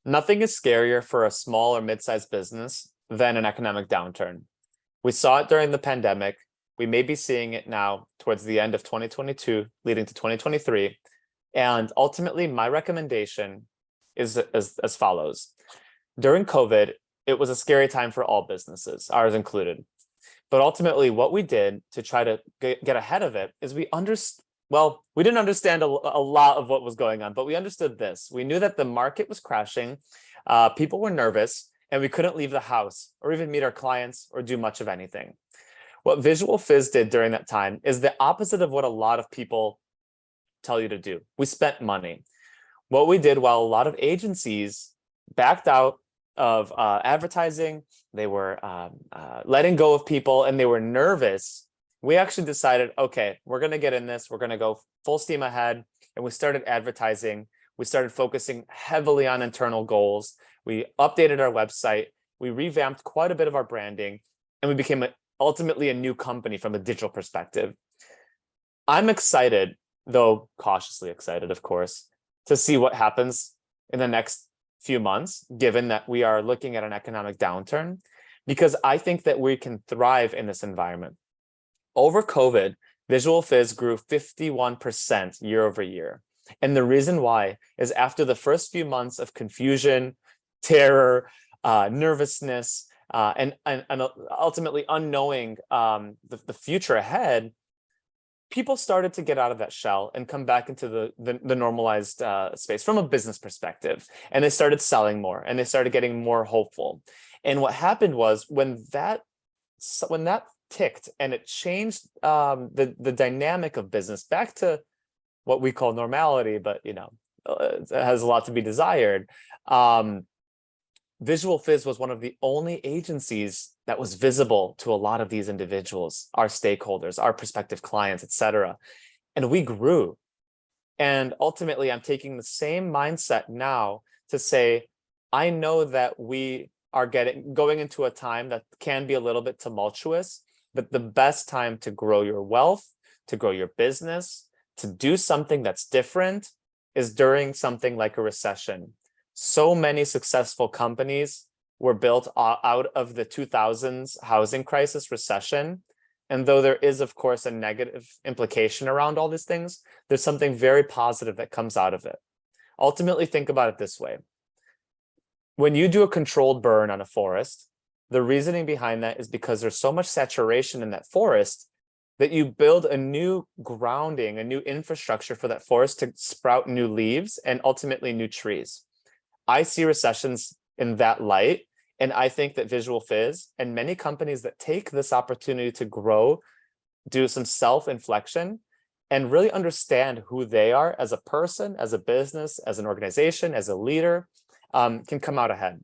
Nothing is scarier for a small or mid-sized business than an economic downturn. We saw it during the pandemic. We may be seeing it now towards the end of 2022, leading to 2023. And ultimately, my recommendation is as follows. During COVID, it was a scary time for all businesses, ours included. But ultimately, what we did to try to get ahead of it is we didn't understand a lot of what was going on, but we understood this. We knew that the market was crashing, people were nervous, and we couldn't leave the house or even meet our clients or do much of anything. What VisualFizz did during that time is the opposite of what a lot of people tell you to do. We spent money. What we did, while a lot of agencies backed out of advertising, they were letting go of people, and they were nervous, we actually decided, okay, we're going to get in this. We're going to go full steam ahead. And we started advertising. We started focusing heavily on internal goals. We updated our website. We revamped quite a bit of our branding, and we became ultimately a new company from a digital perspective. I'm excited, though cautiously excited, of course, to see what happens in the next few months, given that we are looking at an economic downturn, because I think that we can thrive in this environment. Over COVID, VisualFizz grew 51% year over year. And the reason why is after the first few months of confusion, terror, nervousness, and ultimately unknowing the future ahead, people started to get out of that shell and come back into the normalized space from a business perspective. And they started selling more, and they started getting more hopeful. And what happened was when that ticked, and it changed the dynamic of business back to what we call normality, but it has a lot to be desired. VisualFizz was one of the only agencies that was visible to a lot of these individuals, our stakeholders, our prospective clients, etc. And we grew. And ultimately, I'm taking the same mindset now to say, I know that we are going into a time that can be a little bit tumultuous, but the best time to grow your wealth, to grow your business, to do something that's different is during something like a recession. So many successful companies were built out of the 2000s housing crisis recession. And though there is, of course, a negative implication around all these things, there's something very positive that comes out of it. Ultimately, think about it this way. When you do a controlled burn on a forest, the reasoning behind that is because there's so much saturation in that forest that you build a new grounding, a new infrastructure for that forest to sprout new leaves and ultimately new trees. I see recessions in that light, and I think that VisualFizz and many companies that take this opportunity to grow, do some self-inflection, and really understand who they are as a person, as a business, as an organization, as a leader, can come out ahead.